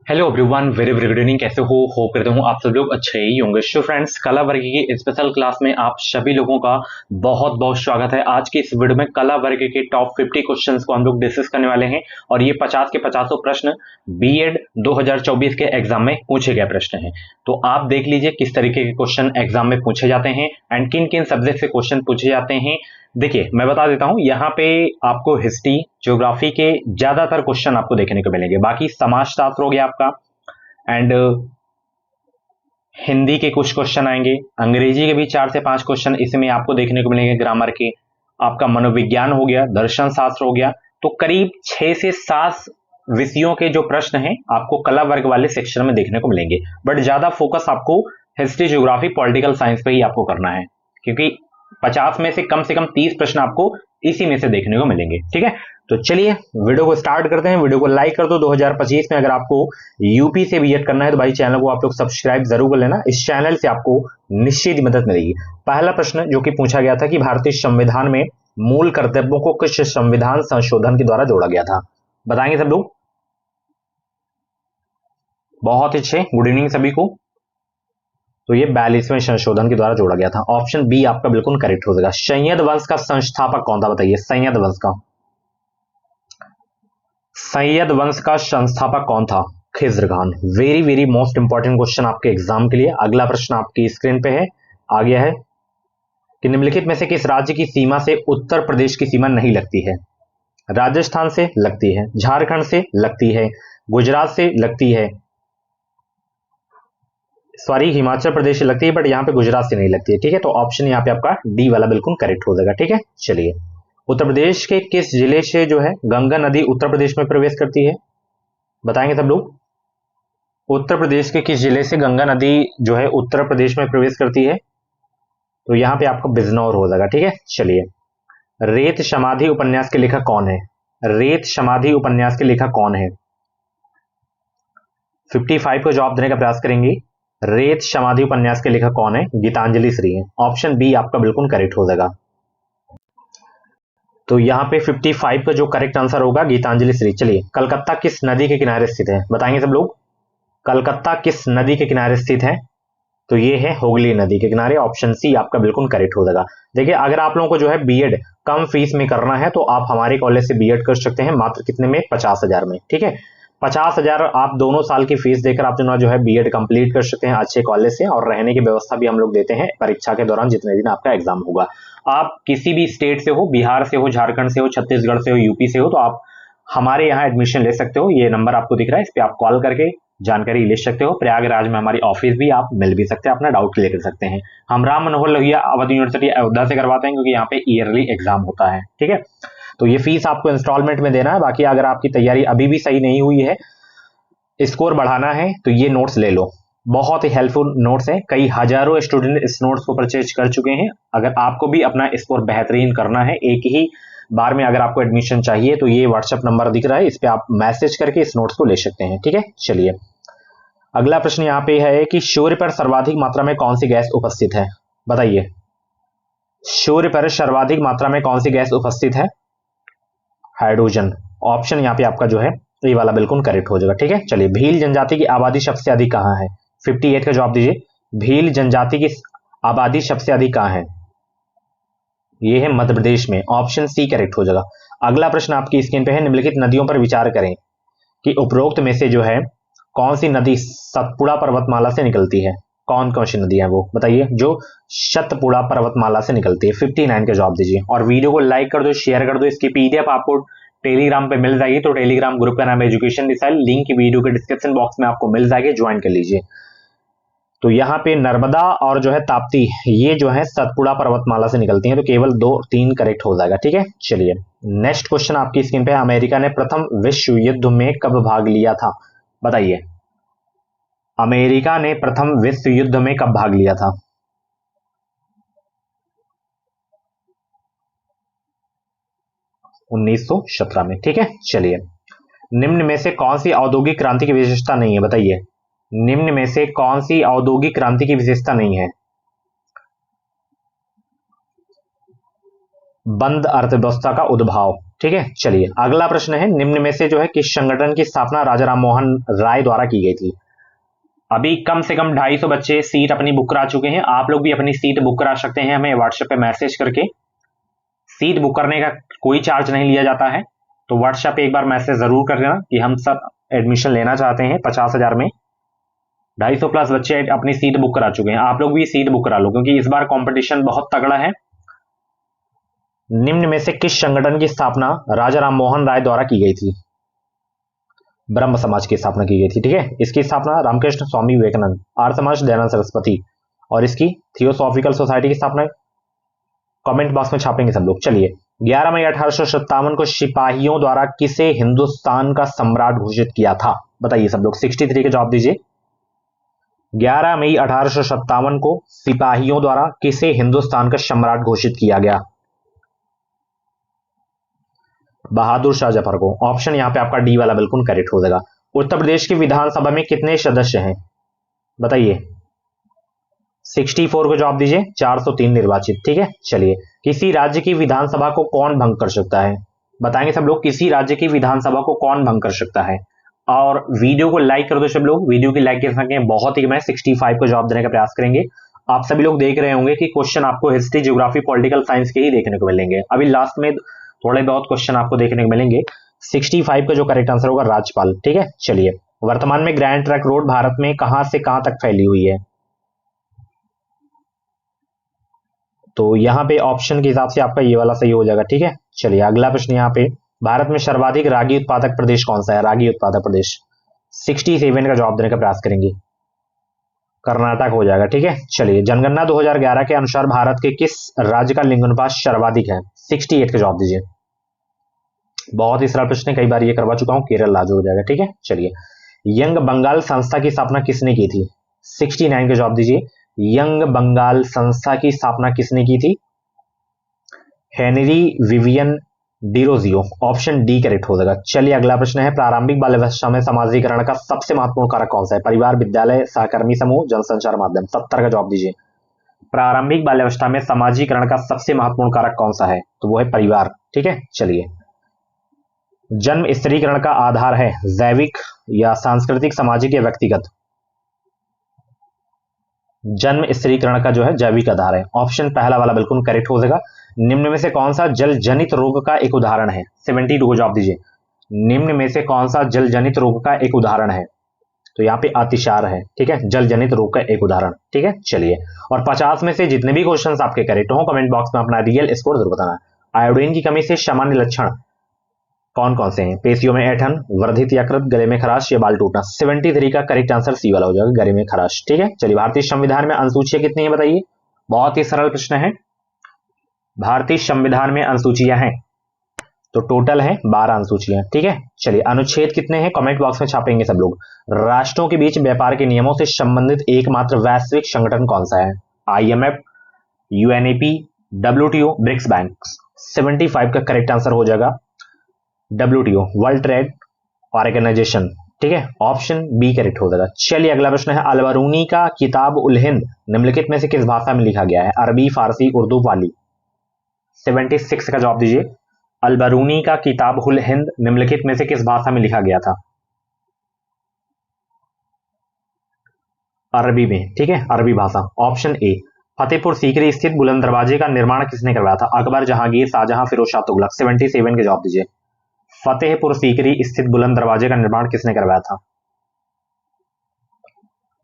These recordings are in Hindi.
Hello everyone, very very good evening. कैसे हो? होप करता हूँ आप सब लोग अच्छे ही होंगे। सो फ्रेंड्स, कला वर्ग की स्पेशल क्लास में आप सभी लोगों का बहुत बहुत स्वागत है। आज की इस वीडियो में कला वर्ग के टॉप 50 क्वेश्चंस को हम लोग डिस्कस करने वाले हैं और ये 50 के 50 प्रश्न बीएड 2024 के एग्जाम में पूछे गए प्रश्न हैं। तो आप देख लीजिए किस तरीके के क्वेश्चन एग्जाम में पूछे जाते हैं एंड किन किन सब्जेक्ट से क्वेश्चन पूछे जाते हैं। देखिए, मैं बता देता हूं, यहाँ पे आपको हिस्ट्री, ज्योग्राफी के ज्यादातर क्वेश्चन आपको देखने को मिलेंगे। बाकी समाजशास्त्र हो गया आपका एंड हिंदी के कुछ क्वेश्चन आएंगे, अंग्रेजी के भी 4 से 5 क्वेश्चन इसमें आपको देखने को मिलेंगे, ग्रामर के। आपका मनोविज्ञान हो गया, दर्शन शास्त्र हो गया। तो करीब 6 से 7 विषयों के जो प्रश्न हैं आपको कला वर्ग वाले सेक्शन में देखने को मिलेंगे। बट ज्यादा फोकस आपको हिस्ट्री, ज्योग्राफी, पॉलिटिकल साइंस पे ही आपको करना है, क्योंकि 50 में से कम 30 प्रश्न आपको इसी में से देखने को मिलेंगे। ठीक है, तो चलिए वीडियो को स्टार्ट करते हैं। वीडियो को लाइक कर दो। 2025 में अगर आपको यूपी से बीएड करना है तो भाई चैनल को आप लोग सब्सक्राइब जरूर कर लेना। इस चैनल से आपको निश्चित मदद मिलेगी। पहला प्रश्न जो कि पूछा गया था कि भारतीय संविधान में मूल कर्तव्यों को किस संविधान संशोधन के द्वारा जोड़ा गया था? बताएंगे सब लोग? बहुत अच्छे, गुड इवनिंग सभी को। तो ये 42वें संशोधन के द्वारा जोड़ा गया था। ऑप्शन बी आपका बिल्कुल करेक्ट हो जाएगा। सैयद वंश का संस्थापक कौन था? बताइए, सैयद वंश का संस्थापक कौन था? Khizr Khan. Very very most important question आपके एग्जाम के लिए। अगला प्रश्न आपकी स्क्रीन पे है, आ गया है कि निम्नलिखित में से किस राज्य की सीमा से उत्तर प्रदेश की सीमा नहीं लगती है? राजस्थान से लगती है, झारखंड से लगती है, गुजरात से लगती है, सॉरी हिमाचल प्रदेश से लगती है, बट यहाँ पे गुजरात से नहीं लगती है। ठीक है, तो ऑप्शन यहाँ पे आपका डी वाला बिल्कुल करेक्ट हो जाएगा। ठीक है, चलिए, उत्तर प्रदेश के किस जिले से जो है गंगा नदी उत्तर प्रदेश में प्रवेश करती है? बताएंगे सब लोग? उत्तर प्रदेश के किस जिले से गंगा नदी जो है उत्तर प्रदेश में प्रवेश करती है? तो यहाँ पे आपको बिजनौर हो जाएगा। ठीक है, चलिए, रेत समाधि उपन्यास के लेखक कौन है? रेत समाधि उपन्यास के लेखक कौन है? 55 को जवाब देने का प्रयास करेंगे। रेत समाधि उपन्यास के लेखक कौन है? गीतांजलि श्री है। ऑप्शन बी आपका बिल्कुल करेक्ट हो जाएगा। तो यहाँ पे 55 का जो करेक्ट आंसर होगा गीतांजलि श्री। चलिए, कलकत्ता किस नदी के किनारे स्थित है? बताएंगे सब लोग? कलकत्ता किस नदी के किनारे स्थित है? तो ये है हुगली नदी के किनारे। ऑप्शन सी आपका बिल्कुल करेक्ट हो जाएगा। देखिए, अगर आप लोगों को जो है बीएड कम फीस में करना है तो आप हमारे कॉलेज से बीएड कर सकते हैं, मात्र कितने में? 50,000 में। ठीक है, 50,000 आप दोनों साल की फीस देकर आप जो है बीएड कंप्लीट कर सकते हैं अच्छे कॉलेज से, और रहने की व्यवस्था भी हम लोग देते हैं परीक्षा के दौरान जितने दिन आपका एग्जाम होगा। आप किसी भी स्टेट से हो, बिहार से हो, झारखंड से हो, छत्तीसगढ़ से हो, यूपी से हो, तो आप हमारे यहाँ एडमिशन ले सकते हो। ये नंबर आपको दिख रहा है, इस पर आप कॉल करके जानकारी ले सकते हो। प्रयागराज में हमारी ऑफिस भी आप मिल भी सकते हैं, अपना डाउट क्लियर कर सकते हैं। हम राम मनोहर लोहिया अवध यूनिवर्सिटी अयोध्या से करवाते हैं, क्योंकि यहाँ पे ईयरली एग्जाम होता है। ठीक है, तो ये फीस आपको इंस्टॉलमेंट में देना है। बाकी अगर आपकी तैयारी अभी भी सही नहीं हुई है, स्कोर बढ़ाना है, तो ये नोट्स ले लो। बहुत ही हेल्पफुल नोट्स है, कई हजारों स्टूडेंट इस नोट्स को परचेज कर चुके हैं। अगर आपको भी अपना स्कोर बेहतरीन करना है एक ही बार में, अगर आपको एडमिशन चाहिए, तो ये व्हाट्सएप नंबर दिख रहा है, इस पे आप मैसेज करके इस नोट्स को ले सकते हैं। ठीक है, चलिए, अगला प्रश्न यहाँ पे है कि सूर्य पर सर्वाधिक मात्रा में कौन सी गैस उपस्थित है? बताइए, सूर्य पर सर्वाधिक मात्रा में कौन सी गैस उपस्थित है? हाइड्रोजन। ऑप्शन यहाँ पे आपका जो है ये वाला बिल्कुल करेक्ट हो जाएगा। ठीक है, चलिए, भील जनजाति की आबादी सबसे अधिक कहाँ है? 58 का जवाब दीजिए। भील जनजाति की आबादी सबसे अधिक कहाँ है? ये है मध्य प्रदेश में। ऑप्शन सी करेक्ट हो जाएगा। अगला प्रश्न आपकी स्क्रीन पे है, निम्नलिखित नदियों पर विचार करें कि उपरोक्त में से जो है कौन सी नदी सतपुड़ा पर्वतमाला से निकलती है? कौन कौन सी नदी है वो बताइए जो सतपुड़ा पर्वतमाला से निकलती है? 59 का जवाब दीजिए और वीडियो को लाइक कर दो, शेयर कर दो। इसकी पीडीएफ आपको टेलीग्राम पे मिल जाएगी। तो टेलीग्राम ग्रुप का नाम है एजुकेशन डिसाइल, लिंक वीडियो के डिस्क्रिप्शन बॉक्स में आपको मिल जाएगी, ज्वाइन कर लीजिए। तो यहाँ पे नर्मदा और जो है ताप्ती, ये जो है सतपुड़ा पर्वतमाला से निकलती हैं। तो केवल 2-3 करेक्ट हो जाएगा। ठीक है, चलिए, नेक्स्ट क्वेश्चन आपकी स्क्रीन पे है, अमेरिका ने प्रथम विश्व युद्ध में कब भाग लिया था? बताइए, अमेरिका ने प्रथम विश्व युद्ध में कब भाग लिया था? 1917 में। ठीक है, चलिए, निम्न में से कौन सी औद्योगिक क्रांति की विशेषता नहीं है? बताइए, निम्न में से कौन सी औद्योगिक क्रांति की विशेषता नहीं है? बंद अर्थव्यवस्था का उद्भव। ठीक है, चलिए अगला प्रश्न है, निम्न में से जो है किस संगठन की स्थापना राजा राम मोहन राय द्वारा की गई थी। अभी कम से कम 250 बच्चे सीट अपनी बुक करा चुके हैं, आप लोग भी अपनी सीट बुक करा सकते हैं हमें व्हाट्सएप पे मैसेज करके। सीट बुक करने का कोई चार्ज नहीं लिया जाता है, तो व्हाट्सएप पे एक बार मैसेज जरूर कर देना कि हम सब एडमिशन लेना चाहते हैं 50,000 में। 250 प्लस बच्चे अपनी सीट बुक करा चुके हैं, आप लोग भी सीट बुक करा लो क्योंकि इस बार कंपटीशन बहुत तगड़ा है। निम्न में से किस संगठन की स्थापना राजा राम मोहन राय द्वारा की गई थी। ब्रह्म समाज की स्थापना की गई थी, ठीक है। इसकी स्थापना रामकृष्ण स्वामी विवेकानंद, आर्य समाज दयानंद सरस्वती, और इसकी थियोसॉफिकल सोसाइटी की स्थापना कमेंट बॉक्स में छापेंगे सब लोग। चलिए 11 मई 1857 को सिपाहियों द्वारा किसे हिंदुस्तान का सम्राट घोषित किया था, बताइए सब लोग। 63 का जवाब दीजिए। 11 मई 1857 को सिपाहियों द्वारा किसे हिंदुस्तान का सम्राट घोषित किया गया। बहादुर शाह जफर को। ऑप्शन यहां पे आपका डी वाला बिल्कुल करेक्ट हो जाएगा। उत्तर प्रदेश की विधानसभा में कितने सदस्य हैं, बताइए। 64 को जवाब दीजिए। 403 निर्वाचित, ठीक है। चलिए किसी राज्य की विधानसभा को कौन भंग कर सकता है, बताएंगे सब लोग। किसी राज्य की विधानसभा को कौन भंग कर सकता है। और वीडियो को लाइक कर दो सब लोग, वीडियो की लाइक की संख्या बहुत ही कम है। 65 को जवाब देने का प्रयास करेंगे। आप सभी लोग देख रहे होंगे कि क्वेश्चन आपको हिस्ट्री, ज्योग्राफी, पॉलिटिकल साइंस के ही देखने को मिलेंगे। अभी लास्ट में थोड़े बहुत क्वेश्चन आपको देखने को मिलेंगे। 65 का जो करेक्ट आंसर होगा राज्यपाल, ठीक है। चलिए वर्तमान में ग्रैंड ट्रंक रोड भारत में कहां से कहां तक फैली हुई है, तो यहां पे ऑप्शन के हिसाब से आपका ये वाला सही हो जाएगा, ठीक है। चलिए अगला प्रश्न यहाँ पे, भारत में सर्वाधिक रागी उत्पादक प्रदेश कौन सा है, रागी उत्पादक प्रदेश। 67 का जवाब देने का प्रयास करेंगे। कर्नाटक हो जाएगा, ठीक है। चलिए जनगणना 2011 के अनुसार भारत के किस राज्य का लिंगानुपात सर्वाधिक है। 68 का जवाब दीजिए। बहुत ही सरल प्रश्न है, कई बार ये करवा चुका हूं, केरल राज्य हो जाएगा, ठीक है। चलिए यंग बंगाल संस्था की स्थापना किसने की थी। 69 का जवाब दीजिए। यंग बंगाल संस्था की स्थापना किसने की थी, Henry Vivian Derozio. Option D correct हो जाएगा। चलिए अगला प्रश्न है, प्रारंभिक बाल अवस्था में समाजीकरण का सबसे महत्वपूर्ण कारक कौन सा है, परिवार, विद्यालय, सहकर्मी समूह, जनसंचार माध्यम। 70 का जवाब दीजिए। प्रारंभिक बाल्यावस्था में समाजीकरण का सबसे महत्वपूर्ण कारक कौन सा है, तो वो है परिवार, ठीक है। चलिए जन्म स्त्रीकरण का आधार है जैविक या सांस्कृतिक, सामाजिक या व्यक्तिगत। जन्म स्त्रीकरण का जो है जैविक आधार है। ऑप्शन पहला वाला बिल्कुल करेक्ट हो जाएगा। निम्न में से कौन सा जल जनित रोग का एक उदाहरण है। 72 को जवाब दीजिए। निम्न में से कौन सा जल जनित रोग का एक उदाहरण है, तो यहाँ पे अतिसार है, ठीक है। जल जनित रोग का एक उदाहरण, ठीक है। चलिए और 50 में से जितने भी क्वेश्चन आपके करेक्ट हो कमेंट बॉक्स में अपना रियल स्कोर जरूर बताना। आयोडीन की कमी से सामान्य लक्षण कौन कौन से हैं, पेशियों में ऐंठन, वर्धित यकृत, गले में खराश या बाल टूटना। 73 का करेक्ट आंसर सी वाला हो जाएगा, गले में खराश, ठीक है। चलिए भारतीय संविधान में अनुसूचियां कितनी है बताइए। बहुत ही सरल प्रश्न है। भारतीय संविधान में अनुसूचियां हैं तो टोटल है 12 अनुसूचियां, ठीक है। चलिए अनुच्छेद कितने हैं कमेंट बॉक्स में छापेंगे सब लोग। राष्ट्रों के बीच व्यापार के नियमों से संबंधित एकमात्र वैश्विक संगठन कौन सा है, IMF, UNEP, WTO, BRICS bank. 75 का करेक्ट आंसर हो जाएगा WTO, वर्ल्ड ट्रेड ऑर्गेनाइजेशन, ठीक है। ऑप्शन बी करेक्ट हो जाएगा। चलिए अगला प्रश्न है, अलबरूनी का किताब उल हिंद निम्नलिखित में से किस भाषा में लिखा गया है, अरबी, फारसी, उर्दू, पाली। 76 का जवाब दीजिए। अलबरूनी का किताब उल हिंद निम्नलिखित में से किस भाषा में लिखा गया था, अरबी में, ठीक है, अरबी भाषा। Option A. फतेहपुर सीकरी स्थित बुलंद दरवाजे का निर्माण किसने करवाया था, अकबर, जहांगीर, शाहजहां, फिरोज शाह तुगलक। 77 के जवाब दीजिए। फतेहपुर सीकरी स्थित बुलंद दरवाजे का निर्माण किसने करवाया था,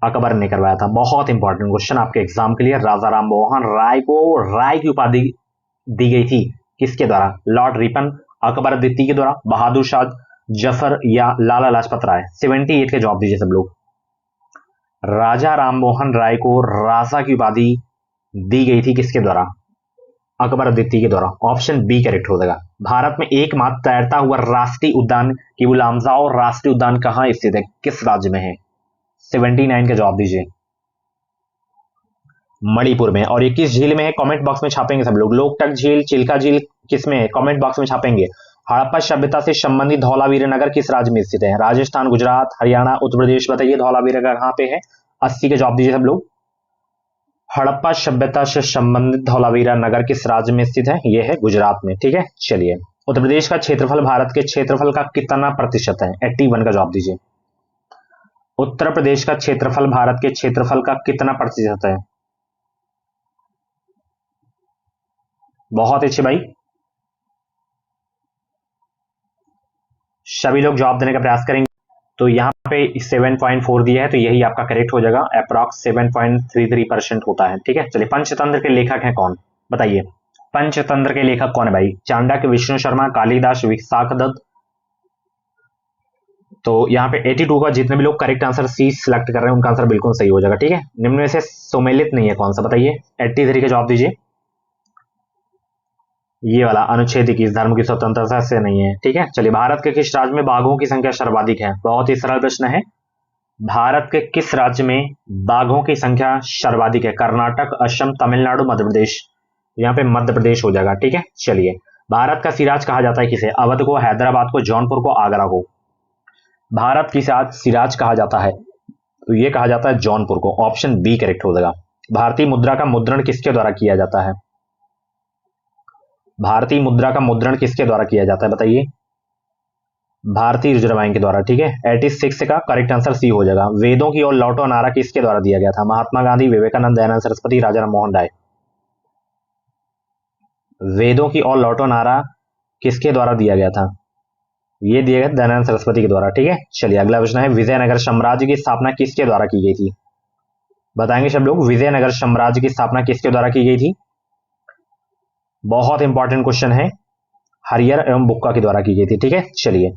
अकबर ने करवाया था। बहुत इंपॉर्टेंट क्वेश्चन आपके एग्जाम के लिए। राजा राम मोहन राय को राय की उपाधि दी गई थी किसके द्वारा, लॉर्ड रिपन, अकबर द्वितीय के द्वारा, बहादुर शाह जफर या लाला लाजपत राय। 78 के जवाब दीजिए सब लोग। राजा राम मोहन राय को राजा की उपाधि दी गई थी किसके द्वारा, अकबर द्वितीय के द्वारा। ऑप्शन बी करेक्ट हो जाएगा। भारत में एकमात्र तैरता हुआ राष्ट्रीय उद्यान केवल लामजाओ राष्ट्रीय उद्यान कहां स्थित है, किस राज्य में है। 79 का जवाब दीजिए। मणिपुर में। और ये किस झील में है कमेंट बॉक्स में छापेंगे सब लोग। लोकटक झील, चिल्का झील किस में है कमेंट बॉक्स में छापेंगे। हड़प्पा सभ्यता से संबंधित धौलावीर नगर किस राज्य में स्थित है, राजस्थान, गुजरात, हरियाणा, उत्तर प्रदेश। बताइए धौलावीर नगर कहां पे है। 80 का जवाब दीजिए सब लोग। हड़प्पा सभ्यता से संबंधित धौलावीरा नगर किस राज्य में स्थित है, यह है गुजरात में, ठीक है। चलिए उत्तर प्रदेश का क्षेत्रफल भारत के क्षेत्रफल का कितना प्रतिशत है? 81 का जवाब दीजिए। उत्तर प्रदेश का क्षेत्रफल भारत के क्षेत्रफल का कितना प्रतिशत है? बहुत अच्छे भाई, सभी लोग जवाब देने का प्रयास करेंगे। तो यहाँ पे 7.4 दिया है, तो यही आपका करेक्ट हो जाएगा। अप्रॉक्स 7.33% होता है। ठीक है, चलिए पंचतंत्र के लेखक हैं कौन, बताइए। पंचतंत्र के लेखक कौन है भाई? चाणक्य, विष्णु शर्मा, कालिदास, विशाखदत्त। तो यहाँ पे 82 का जितने भी लोग करेक्ट आंसर सी सिलेक्ट कर रहे हैं उनका आंसर बिल्कुल सही हो जाएगा। ठीक है, निम्न में से सुमेलित नहीं है कौन सा, बताइए। 83 का जवाब दीजिए। ये वाला अनुच्छेद 21 धर्म की स्वतंत्रता से नहीं है। ठीक है, चलिए भारत के किस राज्य में बाघों की संख्या सर्वाधिक है? बहुत ही सरल प्रश्न है। भारत के किस राज्य में बाघों की संख्या सर्वाधिक है? कर्नाटक, असम, तमिलनाडु, मध्य प्रदेश। यहाँ पे मध्य प्रदेश हो जाएगा। ठीक है, चलिए भारत का सिराज कहा जाता है किसे? अवध को, हैदराबाद को, जौनपुर को, आगरा को। भारत की सिराज कहा जाता है, तो ये कहा जाता है जौनपुर को। ऑप्शन बी करेक्ट हो जाएगा। भारतीय मुद्रा का मुद्रण किसके द्वारा किया जाता है? भारतीय मुद्रा का मुद्रण किसके द्वारा किया जाता है, बताइए। भारतीय रिजर्व बैंक के द्वारा। ठीक है, 86 का करेक्ट आंसर सी हो जाएगा। वेदों की ओर लौटो नारा किसके द्वारा दिया गया था? महात्मा गांधी, विवेकानंद, दयानंद सरस्वती, राजा राममोहन राय। वेदों की ओर लौटो नारा किसके द्वारा दिया गया था? ये दिया गया दयानंद सरस्वती के द्वारा। ठीक है, चलिए अगला प्रश्न है, विजयनगर साम्राज्य की स्थापना किसके द्वारा की गई थी? बताएंगे सब लोग, विजयनगर साम्राज्य की स्थापना किसके द्वारा की गई थी? बहुत इंपॉर्टेंट क्वेश्चन है, हरियर एवं बुक्का के द्वारा की गई थी। ठीक है, चलिए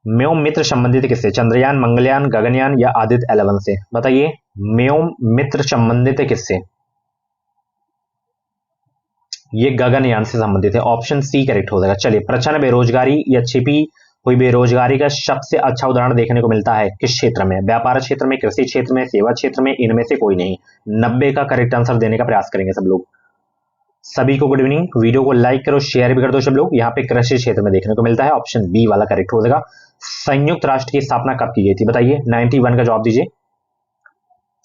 म्योम मित्र संबंधित किससे? चंद्रयान, मंगलयान, गगनयान या आदित्य 11 से? बताइए म्योम मित्र संबंधित किससे? ये गगनयान से संबंधित है। ऑप्शन सी करेक्ट हो जाएगा। चलिए प्रचंड बेरोजगारी या छिपी हुई बेरोजगारी का सबसे अच्छा उदाहरण देखने को मिलता है किस क्षेत्र में? व्यापार क्षेत्र में, कृषि क्षेत्र में, सेवा क्षेत्र में, इनमें से कोई नहीं। 90 का करेक्ट आंसर देने का प्रयास करेंगे सब लोग। सभी को गुड इवनिंग, वीडियो को लाइक करो, शेयर भी कर दो सब लोग। यहाँ पे कृषि क्षेत्र में देखने को मिलता है। ऑप्शन बी वाला करेक्ट हो जाएगा। संयुक्त राष्ट्र की स्थापना कब की गई थी? बताइए। 91 का जवाब दीजिए।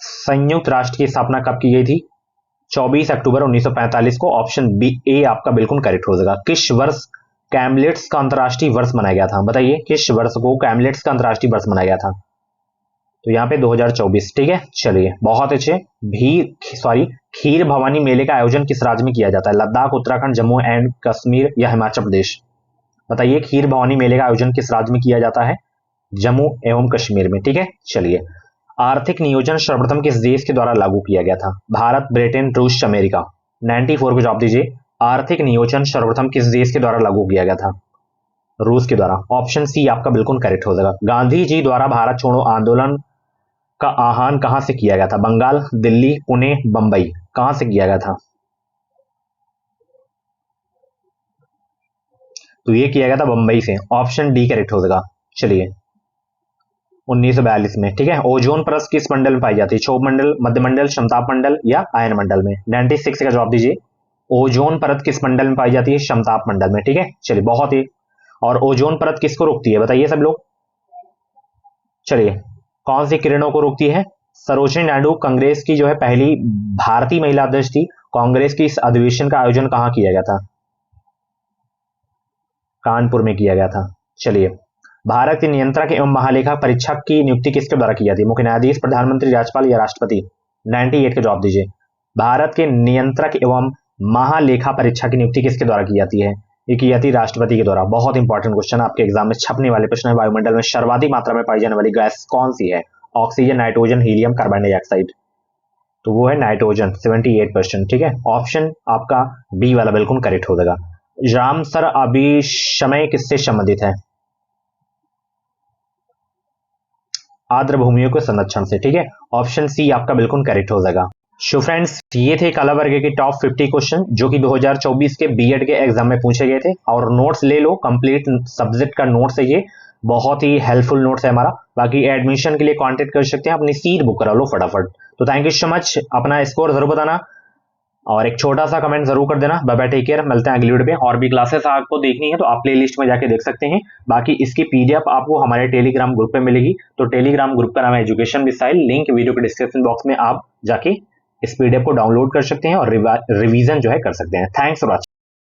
संयुक्त राष्ट्र की स्थापना कब की गई थी? 24 अक्टूबर 1945 को। ऑप्शन बी ए आपका बिल्कुल करेक्ट हो जाएगा। किस वर्ष कैमलेट्स का अंतरराष्ट्रीय वर्ष मनाया गया था? बताइए किस वर्ष को कैमलेट्स का अंतरराष्ट्रीय वर्ष मनाया गया था? तो यहाँ पे 2024। ठीक है, चलिए बहुत अच्छे। खीर भवानी मेले का आयोजन किस राज्य में किया जाता है? लद्दाख, उत्तराखंड, जम्मू एंड कश्मीर या हिमाचल प्रदेश? बताइए खीर भवानी मेले का आयोजन किस राज्य में किया जाता है? जम्मू एवं कश्मीर में। ठीक है, चलिए आर्थिक नियोजन सर्वप्रथम किस देश के द्वारा लागू किया गया था? भारत, ब्रिटेन, रूस, अमेरिका। 94 को जवाब दीजिए। आर्थिक नियोजन सर्वप्रथम किस देश के द्वारा लागू किया गया था? रूस के द्वारा। ऑप्शन सी आपका बिल्कुल करेक्ट हो जाएगा। गांधी जी द्वारा भारत छोड़ो आंदोलन का आह्वान कहां से किया गया था? बंगाल, दिल्ली, पुणे, बंबई। कहां से किया गया था? तो ये किया गया था बंबई से। ऑप्शन डी करेक्ट हो जाएगा। चलिए 1942 में। ठीक है, ओजोन परत किस मंडल में पाई जाती है? क्षोभ मंडल, मध्य मंडल, समताप मंडल या आयन मंडल में? 96 का जवाब दीजिए। ओजोन परत किस मंडल में पाई जाती है? समताप मंडल में। ठीक है, चलिए बहुत ही। और ओजोन परत किसको रोकती है बताइए सब लोग। चलिए कौन सी किरणों को रोकती है? सरोजिनी नायडू कांग्रेस की जो है पहली भारतीय महिला अध्यक्ष थी। कांग्रेस की इस अधिवेशन का आयोजन कहां किया गया था? कानपुर में किया गया था। चलिए भारत के नियंत्रक एवं महालेखा परीक्षक की नियुक्ति किसके द्वारा की जाती है? मुख्य न्यायाधीश, प्रधानमंत्री, राज्यपाल या राष्ट्रपति? 98 का जवाब दीजिए। भारत के नियंत्रक एवं महालेखा परीक्षा की नियुक्ति किसके द्वारा की जाती है? ये की जाती है राष्ट्रपति के द्वारा। बहुत इंपॉर्टेंट क्वेश्चन आपके एग्जाम में छपने वाले प्रश्न है। वायुमंडल में सर्वाधिक मात्रा में पाई जाने वाली गैस कौन सी है? Oxygen, nitrogen, helium, carbon dioxide. तो वो है नाइट्रोजन 78%। ठीक है, ऑप्शन आपका बी वाला बिल्कुल करेक्ट हो जाएगा। रामसर अभिशमय किससे संबंधित है? आर्द्र भूमियों के संरक्षण से। ठीक है, ऑप्शन सी आपका बिल्कुल करेक्ट हो जाएगा। सो फ्रेंड्स, ये थे कला वर्ग के टॉप 50 क्वेश्चन जो कि 2024 के बीएड के एग्जाम में पूछे गए थे। और नोट्स ले लो, कंप्लीट सब्जेक्ट का नोट्स है ये, बहुत ही हेल्पफुल नोट्स है हमारा। बाकी एडमिशन के लिए कांटेक्ट कर सकते हैं, अपनी सीट बुक करा लो फटाफट। तो थैंक यू सो मच, अपना स्कोर जरूर बताना और एक छोटा सा कमेंट जरूर कर देना। बाय बाय, टेक केयर, मिलते हैं अगली वीडियो पे। और भी क्लासेस आपको देखनी है तो आप प्ले लिस्ट में जाके देख सकते हैं। बाकी इसकी पीडीएफ आपको हमारे टेलीग्राम ग्रुप पे मिलेगी। तो टेलीग्राम ग्रुप का नाम है एजुकेशन मिसाइल, लिंक वीडियो के डिस्क्रिप्शन बॉक्स में आप जाके इस पीडीएफ को डाउनलोड कर सकते हैं और रिवीजन जो है कर सकते हैं। Thanks for watching.